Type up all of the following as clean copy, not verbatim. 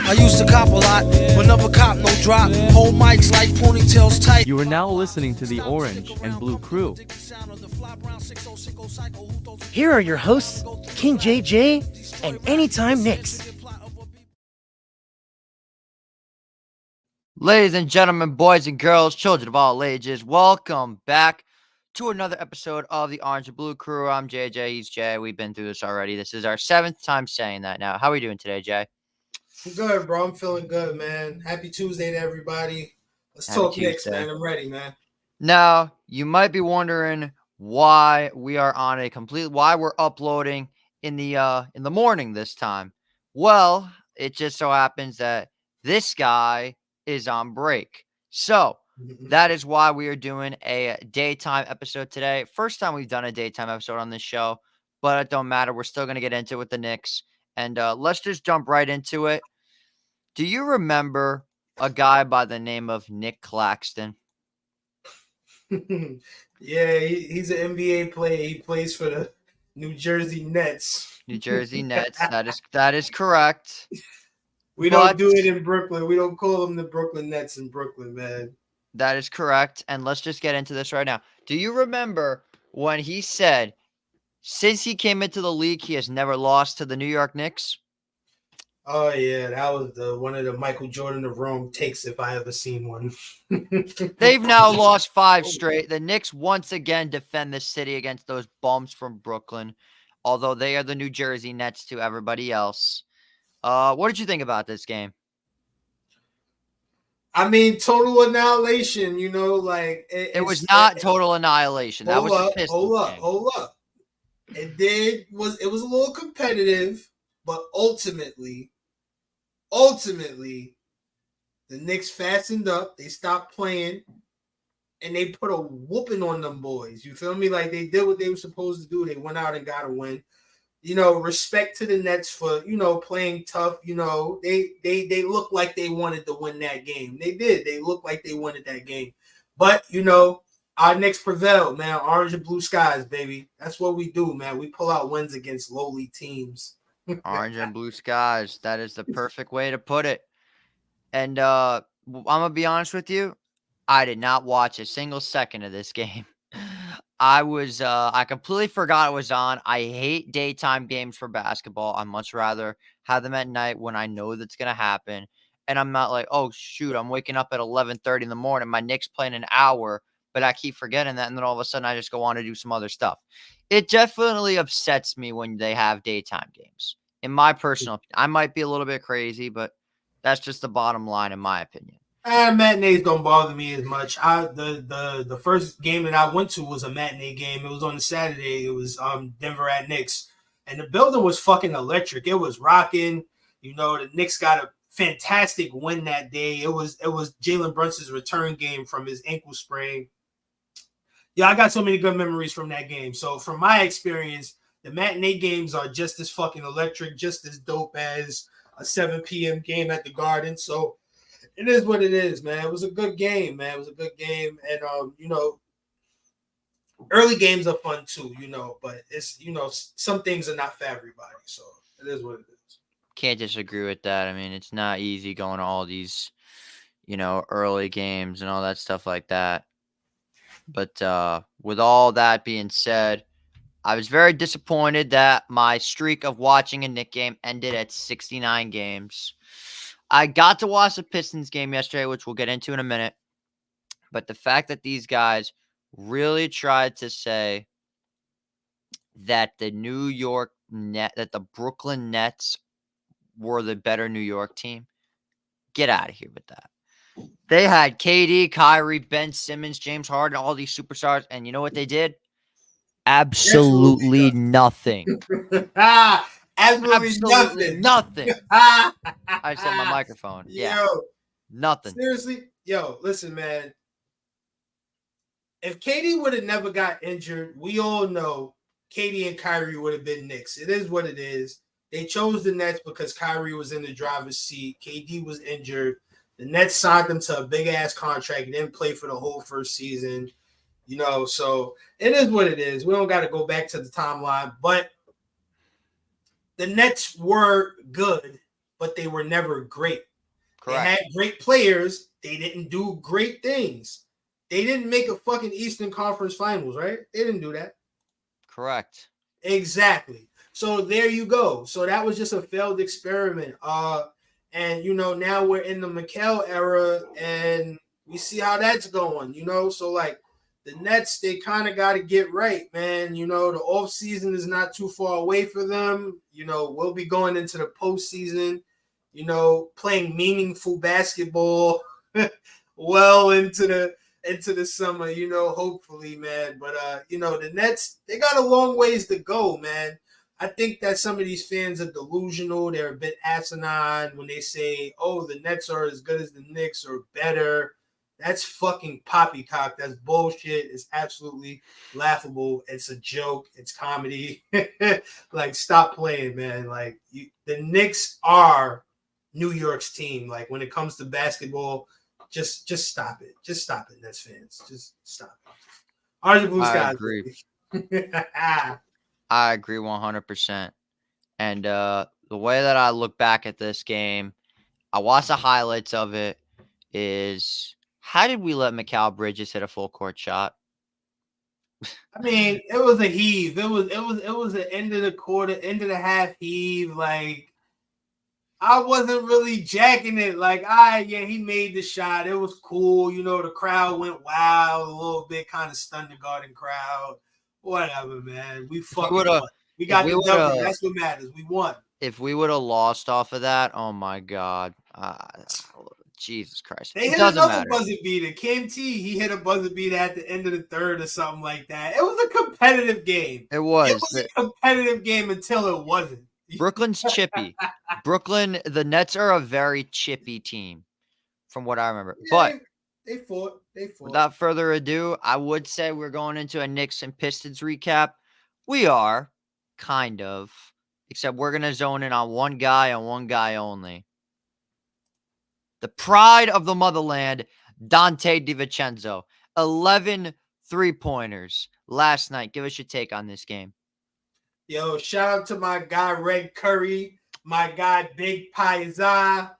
I used to cop a lot, but never cop no drop. Whole mics like ponytails tight. You are now listening to the Orange and Blue Crew. Here are your hosts, King JJ and AnytimeKnicks. Ladies and gentlemen, boys and girls, children of all ages, welcome back to another episode of the Orange and Blue Crew. I'm JJ, he's Jay. We've been through this already. This is our 7th time saying that now. How are we doing today, Jay? I'm good, bro. I'm feeling good, man. Happy Tuesday to everybody. Let's Happy talk Tuesday. Knicks, man. I'm ready, man. Now, you might be wondering why we're uploading in the morning this time. Well, it just so happens that this guy is on break. So that is why we are doing a daytime episode today. First time we've done a daytime episode on this show, but it don't matter. We're still going to get into it with the Knicks. And let's just jump right into it. Do you remember a guy by the name of Nick Claxton? Yeah, he's an NBA player. He plays for the New Jersey Nets. New Jersey Nets. That is correct. We don't do it in Brooklyn. We don't call them the Brooklyn Nets in Brooklyn, man. That is correct. And let's just get into this right now. Do you remember when he said, since he came into the league, he has never lost to the New York Knicks? Oh, yeah. That was one of the Michael Jordan of Rome takes if I ever seen one. They've now lost 5 straight. The Knicks once again defend the city against those bums from Brooklyn, although they are the New Jersey Nets to everybody else. What did you think about this game? I mean, total annihilation, like... It was not total annihilation. That was the Pistons game. Hold up. It was a little competitive, but ultimately, the Knicks fastened up. They stopped playing, and they put a whooping on them boys. You feel me? Like, they did what they were supposed to do. They went out and got a win. Respect to the Nets for, playing tough. They looked like they wanted to win that game. They did. They looked like they wanted that game. But, our Knicks prevailed, man. Orange and blue skies, baby. That's what we do, man. We pull out wins against lowly teams. Orange and blue skies. That is the perfect way to put it. And I'm going to be honest with you. I did not watch a single second of this game. I completely forgot it was on. I hate daytime games for basketball. I much rather have them at night when I know that's going to happen. And I'm not like, oh, shoot, I'm waking up at 11:30 in the morning. My Knicks playing an hour, but I keep forgetting that. And then all of a sudden I just go on to do some other stuff. It definitely upsets me when they have daytime games. In my personal opinion, I might be a little bit crazy, but that's just the bottom line in my opinion. Matinees don't bother me as much. The first game that I went to was a matinee game. It was on a Saturday. It was Denver at Knicks, and the building was fucking electric. It was rocking. The Knicks got a fantastic win that day. It was Jalen Brunson's return game from his ankle sprain. Yeah, I got so many good memories from that game. So from my experience, the matinee games are just as fucking electric, just as dope as a 7 p.m. game at the Garden. So it is what it is, man. It was a good game, man. It was a good game. And, early games are fun too, but it's, some things are not for everybody. So it is what it is. Can't disagree with that. I mean, it's not easy going to all these, early games and all that stuff like that. But with all that being said, I was very disappointed that my streak of watching a Knicks game ended at 69 games. I got to watch the Pistons game yesterday, which we'll get into in a minute. But the fact that these guys really tried to say that the Brooklyn Nets were the better New York team, get out of here with that. They had KD, Kyrie, Ben Simmons, James Harden, all these superstars, and you know what they did? Absolutely nothing. Absolutely nothing. I said my microphone. Yeah. Yo, nothing. Seriously? Yo, listen, man. If KD would have never got injured, we all know KD and Kyrie would have been Knicks. It is what it is. They chose the Nets because Kyrie was in the driver's seat. KD was injured. The Nets signed him to a big-ass contract. He didn't play for the whole first season. So it is what it is. We don't got to go back to the timeline. But the Nets were good but they were never great. Correct. They had great players. They didn't do great things. They didn't make a fucking Eastern Conference Finals, right? They didn't do that. Correct. Exactly. So there you go. So that was just a failed experiment. And now we're in the Mikal era, and we see how that's going. So like the Nets, they kind of got to get right, man. The off season is not too far away for them. We'll be going into the postseason. Playing meaningful basketball well into the summer, hopefully, man. But the Nets, they got a long ways to go, man. I think that some of these fans are delusional. They're a bit asinine when they say, oh, the Nets are as good as the Knicks or better. That's fucking poppycock. That's bullshit. It's absolutely laughable. It's a joke. It's comedy. Like, stop playing, man. Like, the Knicks are New York's team. Like, when it comes to basketball, just stop it. Just stop it, Nets fans. Just stop it. Are the Blue Skies? I agree. I agree 100%. And the way that I look back at this game, I watched the highlights of it, is how did we let Mikal Bridges hit a full court shot? I mean, it was a heave. It was an end of the quarter, end of the half heave. Like, I wasn't really jacking it. Like, he made the shot. It was cool. The crowd went wild a little bit, kind of stunned the Garden crowd. Whatever, man. We fucking won. We got the W. That's what matters. We won. If we would have lost off of that, oh my God. Jesus Christ. They hit another buzzer beater. Kim T, he hit a buzzer beater at the end of the third or something like that. It was a competitive game. It was. It was a competitive game until it wasn't. Brooklyn's chippy. The Nets are a very chippy team from what I remember. Yeah, but they fought. Without further ado, I would say we're going into a Knicks and Pistons recap. We are, kind of, except we're going to zone in on one guy and one guy only. The pride of the motherland, Donte DiVincenzo. 11 3-pointers last night. Give us your take on this game. Yo, shout out to my guy, Red Curry, my guy, Big Paisa,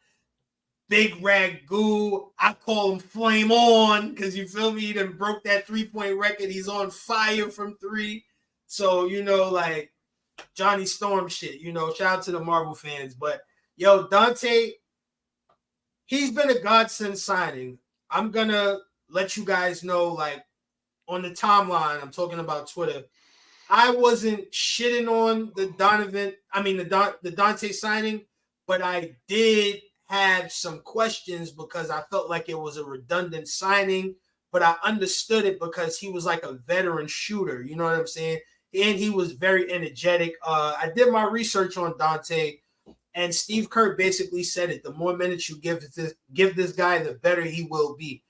Big Ragu. I call him Flame On because, you feel me, he done broke that 3-point record. He's on fire from 3. So, like Johnny Storm shit, shout out to the Marvel fans. But, yo, Donte, he's been a godsend signing. I'm going to let you guys know, like, on the timeline, I'm talking about Twitter, I wasn't shitting on the Donte signing, but I did have some questions because I felt like it was a redundant signing, but I understood it because he was like a veteran shooter, you know what I'm saying? And he was very energetic. I did my research on Donte, and Steve Kerr basically said it. The more minutes you give this guy, the better he will be,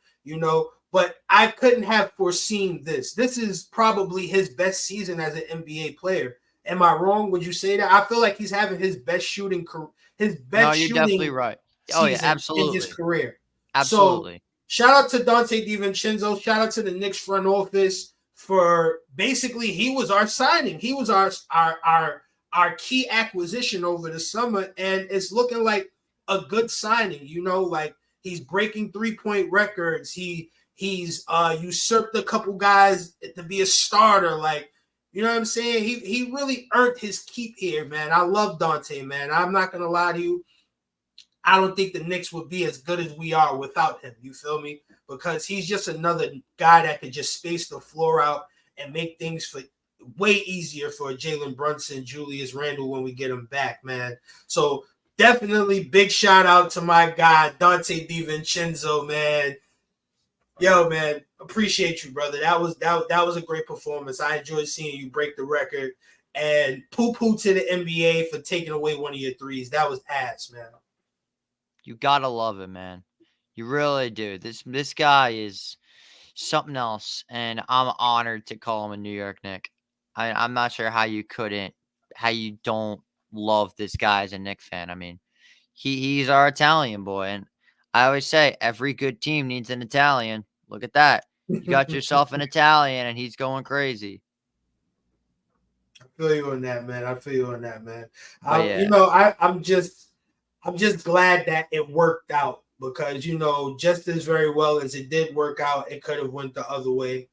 But I couldn't have foreseen this. This is probably his best season as an NBA player. Am I wrong? Would you say that? I feel like he's having his best shooting career. No, you're definitely right. Oh, yeah, absolutely. In his career. Absolutely. So, shout out to Donte DiVincenzo. Shout out to the Knicks front office for basically, he was our signing. He was our key acquisition over the summer, and it's looking like a good signing. Like, he's breaking 3-point records. He's usurped a couple guys to be a starter. Like, you know what I'm saying? He really earned his keep here, man. I love Donte, man. I'm not going to lie to you. I don't think the Knicks would be as good as we are without him. You feel me? Because he's just another guy that could just space the floor out and make things way easier for Jalen Brunson, Julius Randle when we get him back, man. So definitely big shout out to my guy, Donte DiVincenzo, man. Yo, man, appreciate you, brother. That was a great performance. I enjoyed seeing you break the record. And poo-poo to the NBA for taking away one of your threes. That was ass, man. You gotta love it, man. You really do. This guy is something else, and I'm honored to call him a New York Knick. I'm not sure how you don't love this guy as a Knicks fan. I mean, he's our Italian boy, and I always say every good team needs an Italian. Look at that. You got yourself an Italian, and he's going crazy. I feel you on that, man. I'm just glad that it worked out because, just as very well as it did work out, it could have went the other way.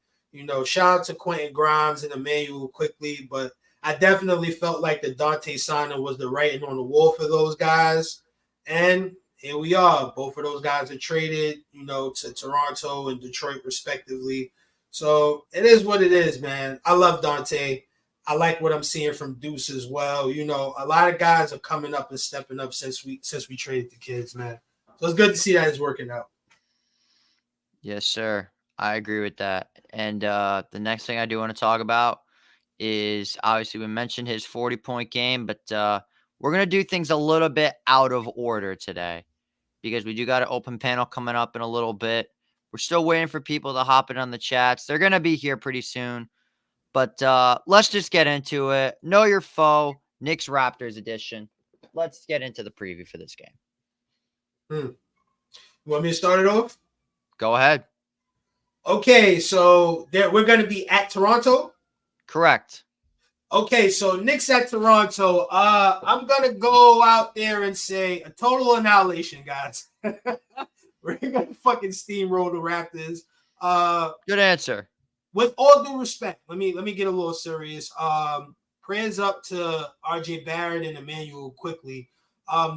Shout out to Quentin Grimes and Emmanuel quickly, but I definitely felt like the Donte signing was the writing on the wall for those guys. And here we are. Both of those guys are traded, to Toronto and Detroit respectively. So it is what it is, man. I love Donte. I like what I'm seeing from Deuce as well. A lot of guys are coming up and stepping up since we traded the kids, man. So it's good to see that it's working out. Yes, sir. I agree with that. And the next thing I do want to talk about is obviously we mentioned his 40-point game, but we're going to do things a little bit out of order today because we do got an open panel coming up in a little bit. We're still waiting for people to hop in on the chats. They're going to be here pretty soon. But let's just get into it. Know your foe, Knicks Raptors edition. Let's get into the preview for this game. You want me to start it off? Go ahead. Okay, so we're going to be at Toronto? Correct. Okay, so Knicks at Toronto. I'm going to go out there and say a total annihilation, guys. We're going to fucking steamroll the Raptors. Good answer. With all due respect, let me get a little serious. Prayers up to RJ Barrett and Emmanuel quickly.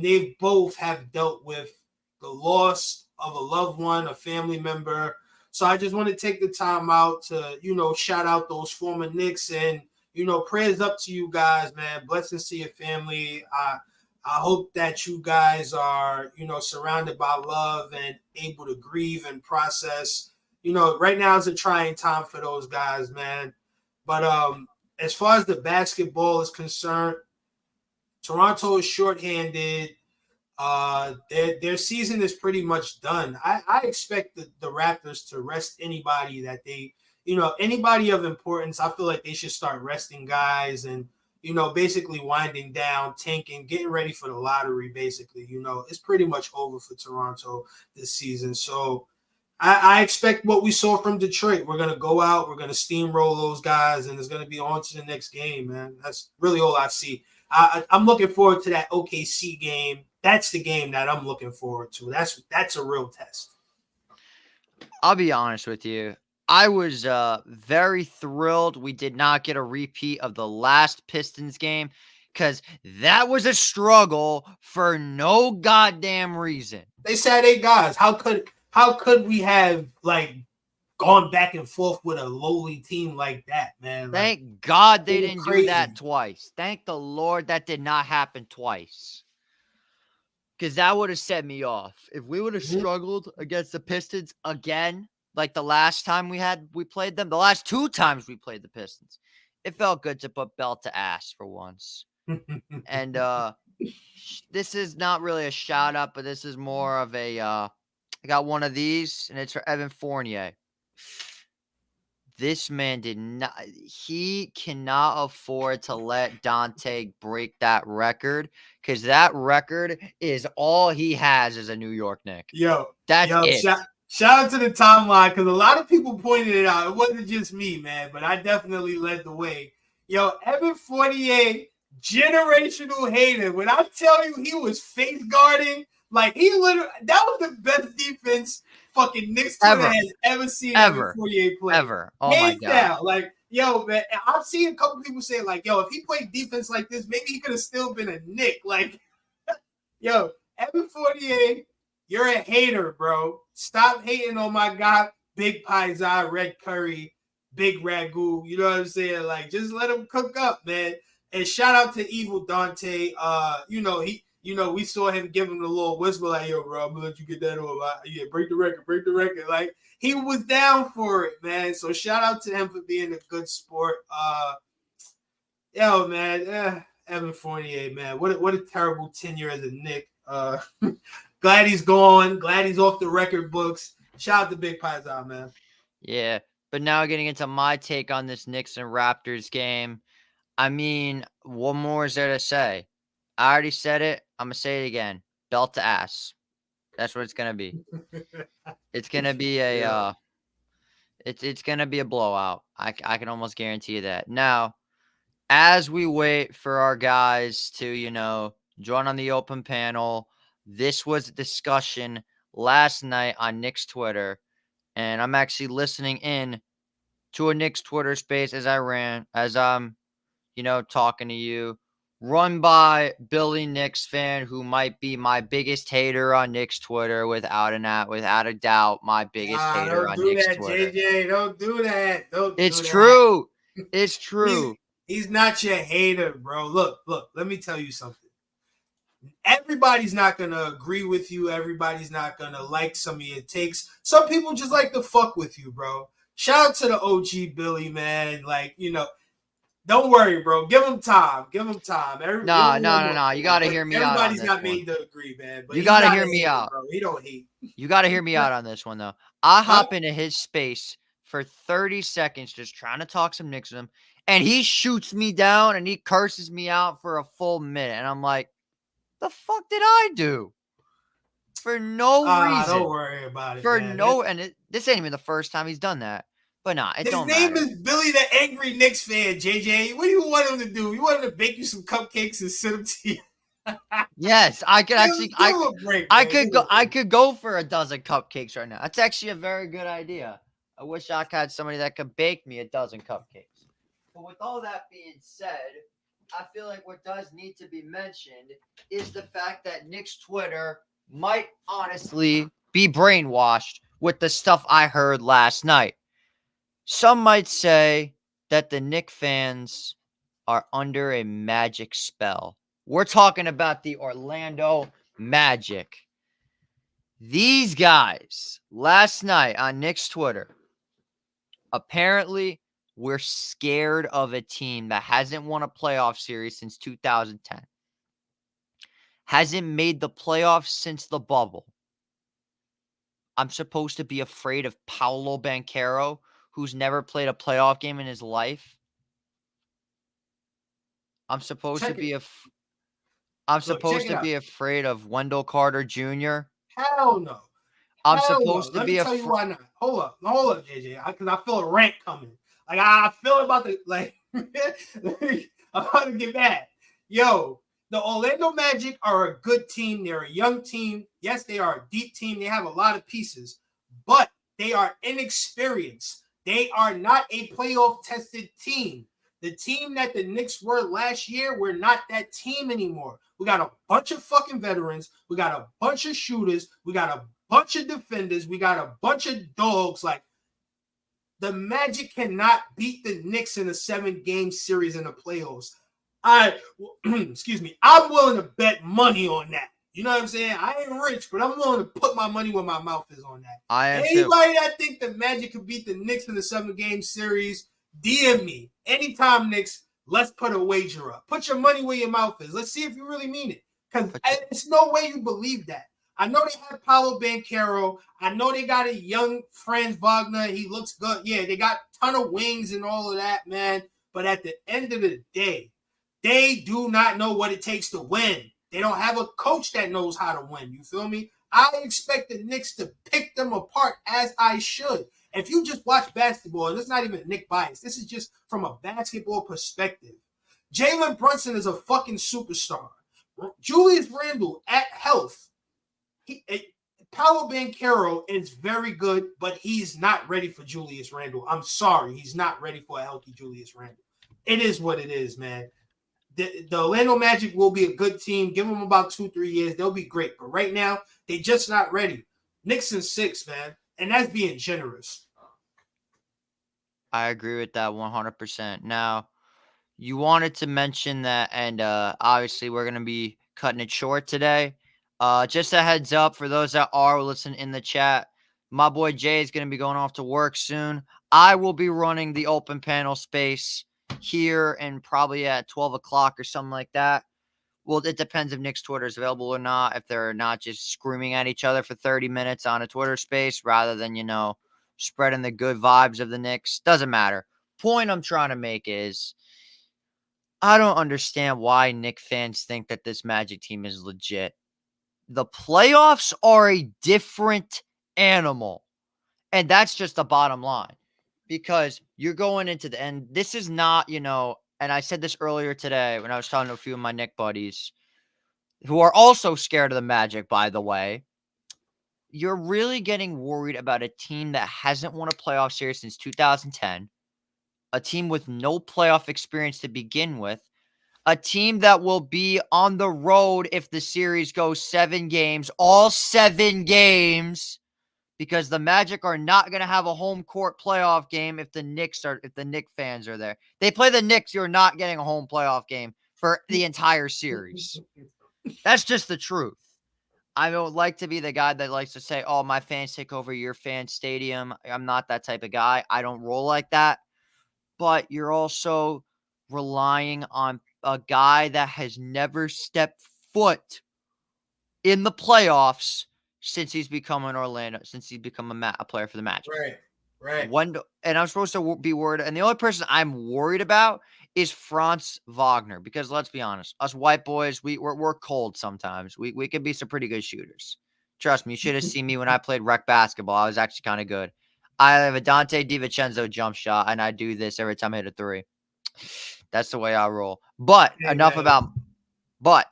They both have dealt with the loss of a loved one, a family member. So I just want to take the time out to, shout out those former Knicks and, prayers up to you guys, man. Blessings to your family. I hope that you guys are, surrounded by love and able to grieve and process. Right now is a trying time for those guys, man. But as far as the basketball is concerned, Toronto is shorthanded. Their season is pretty much done. I expect the Raptors to rest anybody that they, anybody of importance. I feel like they should start resting guys and, basically winding down, tanking, getting ready for the lottery, basically. It's pretty much over for Toronto this season. So I expect what we saw from Detroit. We're going to go out, we're going to steamroll those guys, and it's going to be on to the next game, man. That's really all I see. I'm looking forward to that OKC game. That's the game that I'm looking forward to. That's a real test. I'll be honest with you. I was very thrilled we did not get a repeat of the last Pistons game because that was a struggle for no goddamn reason. They said 8 guys. How could we have gone back and forth with a lowly team like that, man? Thank God they didn't do that twice. Thank the Lord that did not happen twice. Because that would have set me off. If we would have struggled against the Pistons again, like the last time we played them, the last 2 times we played the Pistons, it felt good to put belt to ass for once. And this is not really a shout out, but this is more of a I got one of these, and it's for Evan Fournier. This man he cannot afford to let Donte break that record because that record is all he has as a New York Knick. That's it. Shout out to the timeline because a lot of people pointed it out. It wasn't just me, man, but I definitely led the way. Evan Fournier, generational hater. When I tell you he was face guarding, that was the best defense fucking Knicks Twitter has ever seen Evan Fournier play. Ever. Oh my God. Down. Man, I've seen a couple people say, if he played defense like this, maybe he could have still been a Knick. Evan Fournier, you're a hater, bro. Stop hating on my guy, Big Paiza, Red Curry, Big Ragu. You know what I'm saying? Just let him cook up, man. And shout out to Evil Donte. We saw him give him a little whisper yo, bro, I'm going to let you get that over. Yeah, break the record. He was down for it, man. So shout out to him for being a good sport. Evan Fournier, man. What a terrible tenure as a Knick. Glad he's gone. Glad he's off the record books. Shout out to Big Paiza, man. Yeah, but now getting into my take on this Knicks and Raptors game. I mean, what more is there to say? I already said it. I'm going to say it again. Belt to ass. That's what it's going to be. It's going to be it's going to be a blowout. I can almost guarantee you that. Now, as we wait for our guys to, join on the open panel, This was a discussion last night on Knicks Twitter, and I'm actually listening in to a Knicks Twitter space as I'm, talking to you, run by Billy Knicks fan, who might be my biggest hater on Knicks Twitter, without a doubt, my biggest hater Don't on do Knicks that, Twitter. JJ. Don't do that. Don't It's do that. true. It's true. He's not your hater, bro. Look. Let me tell you something. Everybody's not going to agree with you. Everybody's not going to like some of your takes. Some people just like to fuck with you, bro. Shout out to the OG Billy, man. Like, don't worry, bro. Give him time. Give him time. No. You got to hear me out on Everybody's this not one. made to agree, man. But You got to hear a me hater, out. bro. He don't hate. You got to hear me out on this one, though. I hop into his space for 30 seconds just trying to talk some Knicks with him, and he shoots me down and he curses me out for a full minute. And I'm like, the fuck did I do? For no reason. Don't worry about it, man. This ain't even the first time he's done that. But nah, it don't His matter. name is Billy the Angry Knicks fan, JJ. What do you want him to do? You want him to bake you some cupcakes and send them to you? Yes, I could actually. Give him a break, I man. could go. I could go for a dozen cupcakes right now. That's actually a very good idea. I wish I had somebody that could bake me a dozen cupcakes. But with all that being said, I feel like what does need to be mentioned is the fact that Knicks Twitter might honestly be brainwashed with the stuff I heard last night. Some might say that the Knicks fans are under a magic spell. We're talking about the Orlando Magic. These guys, last night on Knicks Twitter, apparently we're scared of a team that hasn't won a playoff series since 2010. Hasn't made the playoffs since the bubble. I'm supposed to be afraid of Paolo Banchero, who's never played a playoff game in his life. I'm supposed to be afraid of Wendell Carter Jr. Hell no. I'm supposed to be Let me tell you why not. Hold up, JJ, because I feel a rant coming. Like I feel about to I'm about to get mad. Yo, the Orlando Magic are a good team. They're a young team. Yes, they are a deep team. They have a lot of pieces, but they are inexperienced. They are not a playoff-tested team. The team that the Knicks were last year, we're not that team anymore. We got a bunch of fucking veterans. We got a bunch of shooters. We got a bunch of defenders. We got a bunch of dogs. Like, the Magic cannot beat the Knicks in a 7-game series in the playoffs. Excuse me. I'm willing to bet money on that. You know what I'm saying? I ain't rich, but I'm willing to put my money where my mouth is on that. Anybody that think the Magic could beat the Knicks in the 7-game series, DM me. Anytime, Knicks, let's put a wager up. Put your money where your mouth is. Let's see if you really mean it. Because there's no way you believe that. I know they have Paolo Banchero. I know they got a young Franz Wagner. He looks good. Yeah, they got a ton of wings and all of that, man. But at the end of the day, they do not know what it takes to win. They don't have a coach that knows how to win. You feel me? I expect the Knicks to pick them apart as I should. If you just watch basketball, and it's not even Nick bias, this is just from a basketball perspective. Jalen Brunson is a fucking superstar. Julius Randle at health. Paolo Banchero is very good, but he's not ready for Julius Randle. I'm sorry. He's not ready for a healthy Julius Randle. It is what it is, man. The Orlando Magic will be a good team. Give them about 2-3 years. They'll be great. But right now, they're just not ready. Knicks in 6, man. And that's being generous. I agree with that 100%. Now, you wanted to mention that, and obviously we're going to be cutting it short today. Just a heads up for those that are listening in the chat, my boy Jay is going to be going off to work soon. I will be running the open panel space here and probably at 12 o'clock or something like that. Well, it depends if Nick's Twitter is available or not, if they're not just screaming at each other for 30 minutes on a Twitter space rather than, spreading the good vibes of the Knicks. Doesn't matter. Point I'm trying to make is I don't understand why Knicks fans think that this Magic team is legit. The playoffs are a different animal. And that's just the bottom line. Because you're going into the end. This is not, and I said this earlier today when I was talking to a few of my Knicks buddies. who are also scared of the Magic, by the way, you're really getting worried about a team that hasn't won a playoff series since 2010, a team with no playoff experience to begin with, a team that will be on the road if the series goes 7 games, all 7 games, because the Magic are not going to have a home court playoff game if the Knicks fans are there. They play the Knicks, you're not getting a home playoff game for the entire series. That's just the truth. I don't like to be the guy that likes to say, oh, my fans take over your fan stadium. I'm not that type of guy. I don't roll like that. But you're also relying on a guy that has never stepped foot in the playoffs since he's become a player for the Magic. Right. And I'm supposed to be worried. And the only person I'm worried about is Franz Wagner, because let's be honest, us white boys, we're cold sometimes. We can be some pretty good shooters. Trust me, you should have seen me when I played rec basketball. I was actually kind of good. I have a Donte DiVincenzo jump shot, and I do this every time I hit a 3. That's the way I roll. But enough about my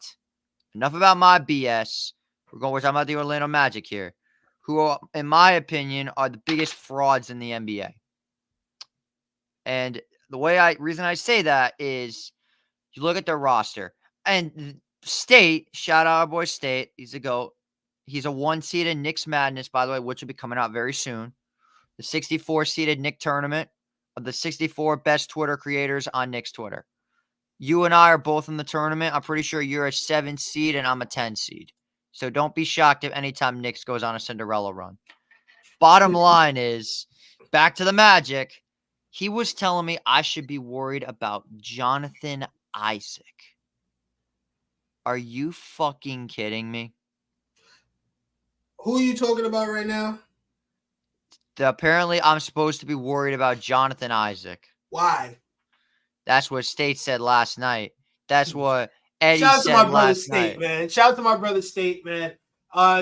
BS. We're talking about the Orlando Magic here, who, in my opinion, are the biggest frauds in the NBA. And the reason I say that is you look at their roster. And State, shout out our boy State. He's a GOAT. He's a 1-seeded Knicks Madness, by the way, which will be coming out very soon. The 64-seeded Knicks tournament of the 64 best Twitter creators on Knicks Twitter. You and I are both in the tournament. I'm pretty sure you're a 7 seed and I'm a 10 seed. So don't be shocked if anytime Knicks goes on a Cinderella run. Bottom line is, back to the Magic, he was telling me I should be worried about Jonathan Isaac. Are you fucking kidding me? Who are you talking about right now? Apparently, I'm supposed to be worried about Jonathan Isaac. Why? That's what State said last night. That's what Eddie Shout out said to my brother last State, night. man. Shout out to my brother State, man.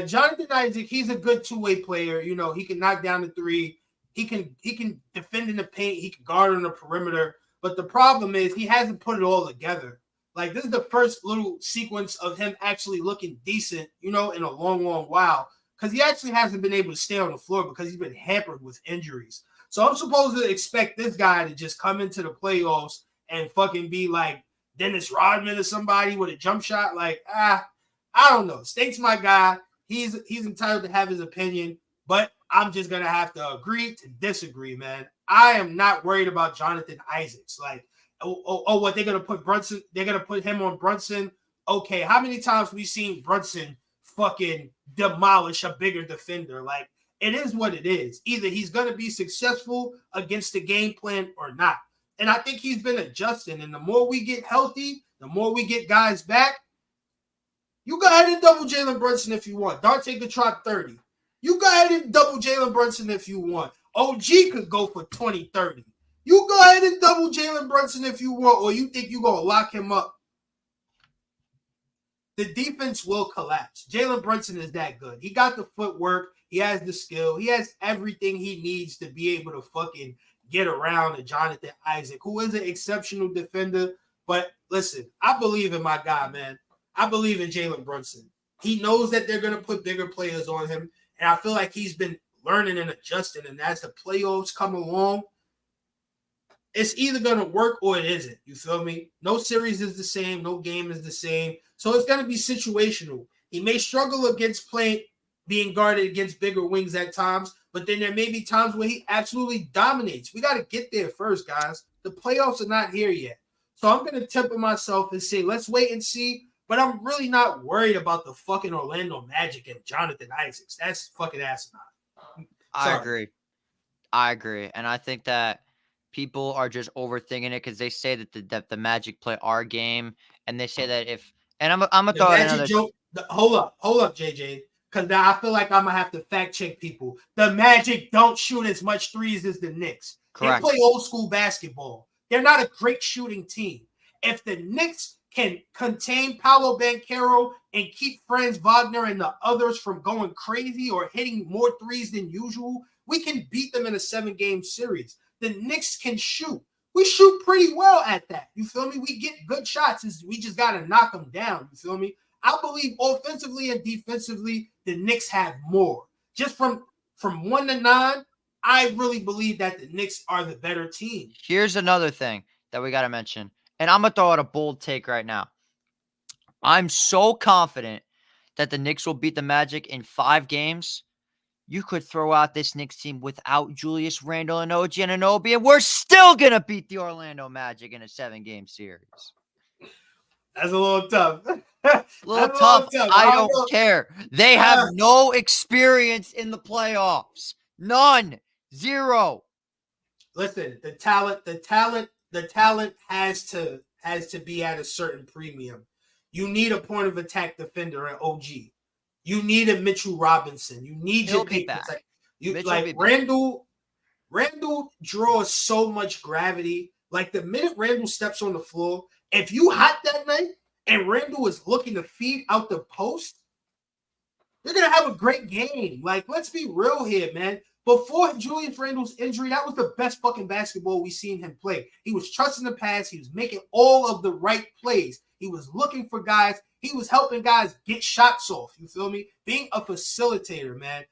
Jonathan Isaac, he's a good two-way player. You know, he can knock down the 3. He can defend in the paint. He can guard on the perimeter. But the problem is he hasn't put it all together. Like, this is the first little sequence of him actually looking decent, you know, in a long, long while. Because he actually hasn't been able to stay on the floor because he's been hampered with injuries. So I'm supposed to expect this guy to just come into the playoffs and fucking be like Dennis Rodman or somebody with a jump shot. Like, I don't know. State's my guy. He's entitled to have his opinion, but I'm just going to have to agree to disagree, man. I am not worried about Jonathan Isaacs. Like, what, they're going to put Brunson? They're going to put him on Brunson? Okay, how many times we seen Brunson fucking demolish a bigger defender? Like, it is what it is. Either he's going to be successful against the game plan or not. And I think he's been adjusting. And the more we get healthy, the more we get guys back, you go ahead and double Jalen Brunson if you want. Donte could try 30. You go ahead and double Jalen Brunson if you want. OG could go for 20, 30. You go ahead and double Jalen Brunson if you want, or you think you're going to lock him up. The defense will collapse. Jalen Brunson is that good. He got the footwork. He has the skill. He has everything he needs to be able to fucking get around a Jonathan Isaac, who is an exceptional defender. But listen, I believe in my guy, man. I believe in Jalen Brunson. He knows that they're going to put bigger players on him, and I feel like he's been learning and adjusting, and as the playoffs come along, it's either going to work or it isn't. You feel me? No series is the same. No game is the same. So it's going to be situational. He may struggle against being guarded against bigger wings at times, but then there may be times where he absolutely dominates. We got to get there first, guys. The playoffs are not here yet. So I'm going to temper myself and say, let's wait and see. But I'm really not worried about the fucking Orlando Magic and Jonathan Isaacs. That's fucking asinine. I agree. And I think that people are just overthinking it because they say that the Magic play our game, and they say that if – and I'm going to throw out another – Hold up, JJ. Because I feel like I'm going to have to fact check people. The Magic don't shoot as much threes as the Knicks. Correct. They play old school basketball. They're not a great shooting team. If the Knicks can contain Paolo Banchero and keep Franz Wagner and the others from going crazy or hitting more threes than usual, we can beat them in a 7-game series. The Knicks can shoot. We shoot pretty well at that. You feel me? We get good shots. We just got to knock them down. You feel me? I believe offensively and defensively, the Knicks have more. Just from 1 to 9, I really believe that the Knicks are the better team. Here's another thing that we got to mention, and I'm going to throw out a bold take right now. I'm so confident that the Knicks will beat the Magic in 5 games. You could throw out this Knicks team without Julius Randle and OG Anunoby, and we're still going to beat the Orlando Magic in a 7-game series. That's a little tough. A little tough. I don't care. They have no experience in the playoffs. None. 0. Listen, the talent has to be at a certain premium. You need a point of attack defender at OG. You need a Mitchell Robinson. You need your papers. Randall draws so much gravity. Like the minute Randall steps on the floor, if you hot that night and Randall is looking to feed out the post, you're gonna have a great game. Like, let's be real here, man. Before Julius Randle's injury, that was the best fucking basketball we seen him play. He was trusting the pass. He was making all of the right plays. He was looking for guys. He was helping guys get shots off. You feel me? Being a facilitator, man.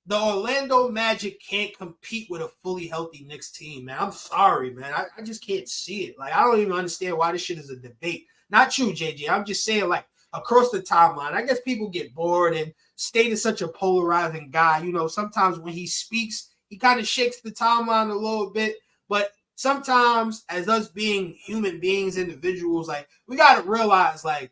The Orlando Magic can't compete with a fully healthy Knicks team, man. I'm sorry, man. I just can't see it. Like, I don't even understand why this shit is a debate. Not you, JJ. I'm just saying, like, across the timeline, I guess people get bored, and State is such a polarizing guy. You know, sometimes when he speaks, he kind of shakes the timeline a little bit. But sometimes, as us being human beings, individuals, like, we got to realize, like,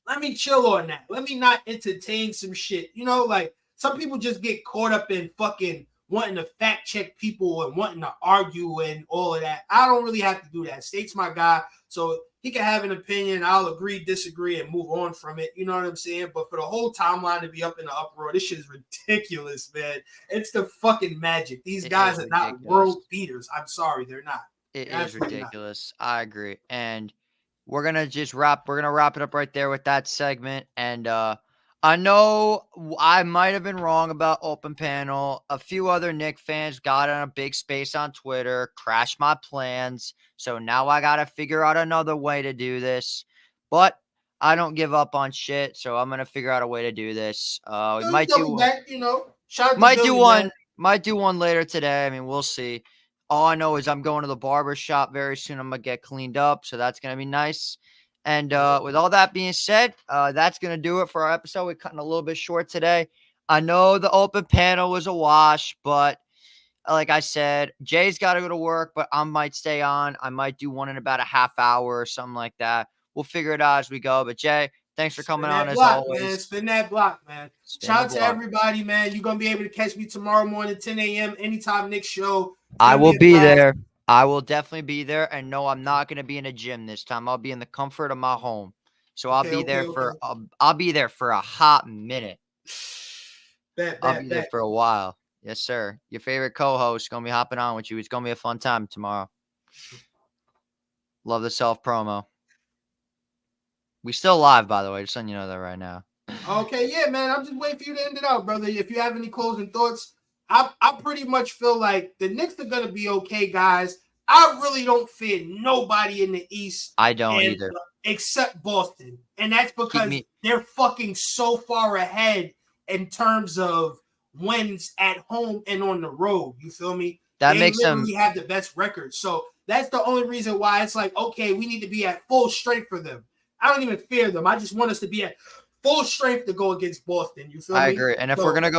let me chill on that. Let me not entertain some shit. You know, like, some people just get caught up in fucking wanting to fact check people and wanting to argue and all of that. I don't really have to do that. State's my guy, so he can have an opinion. I'll agree, disagree, and move on from it. You know what I'm saying? But for the whole timeline to be up in the uproar, this shit is ridiculous, man. It's the fucking Magic. These guys are not world beaters. I'm sorry, they're not. It is ridiculous. I agree. And we're gonna wrap it up right there with that segment. And I know I might have been wrong about open panel. A few other Knicks fans got in a big space on Twitter, crashed my plans. So now I got to figure out another way to do this. But I don't give up on shit, so I'm going to figure out a way to do this. We might do back, you know. Might do one later today. I mean, we'll see. All I know is I'm going to the barber shop very soon. I'm going to get cleaned up, so that's going to be nice. And with all that being said, that's going to do it for our episode. We're cutting a little bit short today. I know the open panel was a wash, but like I said, Jay's got to go to work, but I might stay on. I might do one in about a half hour or something like that. We'll figure it out as we go. But Jay, thanks for coming on as always. Man. Spin that block, man. Shout out to everybody, man. You're going to be able to catch me tomorrow morning, 10 a.m., Anytime Knicks show. I will be there. I will definitely be there, and no, I'm not going to be in a gym this time. I'll be in the comfort of my home. So I'll be there for a hot minute. I'll be there for a while. Yes, sir. Your favorite co-host is going to be hopping on with you. It's going to be a fun time tomorrow. Love the self-promo. We still live, by the way. Just letting you know that right now. Okay, yeah, man. I'm just waiting for you to end it out, brother. If you have any closing thoughts, I pretty much feel like the Knicks are going to be okay, guys. I really don't fear nobody in the East. I don't either. Except Boston. And that's because they're fucking so far ahead in terms of wins at home and on the road. You feel me? They literally have the best record. So that's the only reason why it's like, okay, we need to be at full strength for them. I don't even fear them. I just want us to be at full strength to go against Boston. You feel me? I agree. And if we're gonna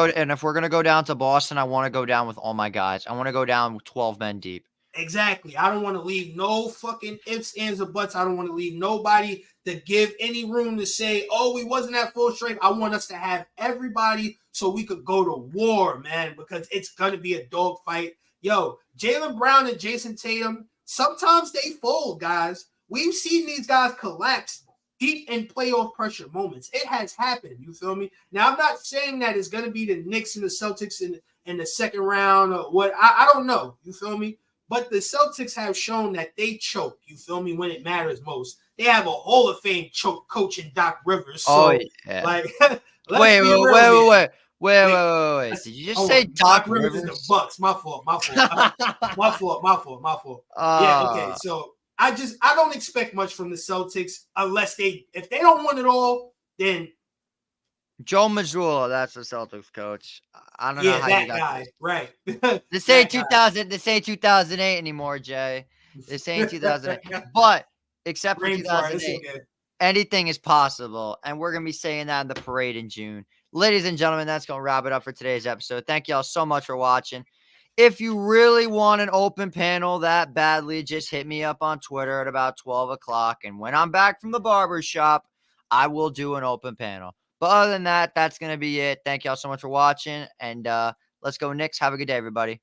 go down to Boston, I want to go down with all my guys. I want to go down with 12 men deep. Exactly. I don't want to leave no fucking ifs, ands, or buts. I don't want to leave nobody to give any room to say, oh, we wasn't at full strength. I want us to have everybody so we could go to war, man, because it's going to be a dogfight. Yo, Jaylen Brown and Jason Tatum, sometimes they fold, guys. We've seen these guys collapse deep in playoff pressure moments. It has happened. You feel me? Now, I'm not saying that it's going to be the Knicks and the Celtics in the second round or what. I don't know. You feel me? But the Celtics have shown that they choke, you feel me, when it matters most. They have a Hall of Fame choke coach in Doc Rivers. So, yeah. Like, wait. Did you just say Doc Rivers? Is the Bucks. My fault. Yeah, okay. So I don't expect much from the Celtics unless if they don't win it all, then Joe Mazzulla, that's the Celtics coach. I don't know how that you got guy, this. right? This ain't 2000. This ain't 2008 anymore, Jay. This ain't 2008. But except for Rainfart, it's 2008, okay. anything is possible, and we're gonna be saying that in the parade in June. Ladies and gentlemen, that's gonna wrap it up for today's episode. Thank y'all so much for watching. If you really want an open panel that badly, just hit me up on Twitter at about 12 o'clock. And when I'm back from the barber shop, I will do an open panel. But other than that, that's going to be it. Thank y'all so much for watching. And let's go Knicks. Have a good day, everybody.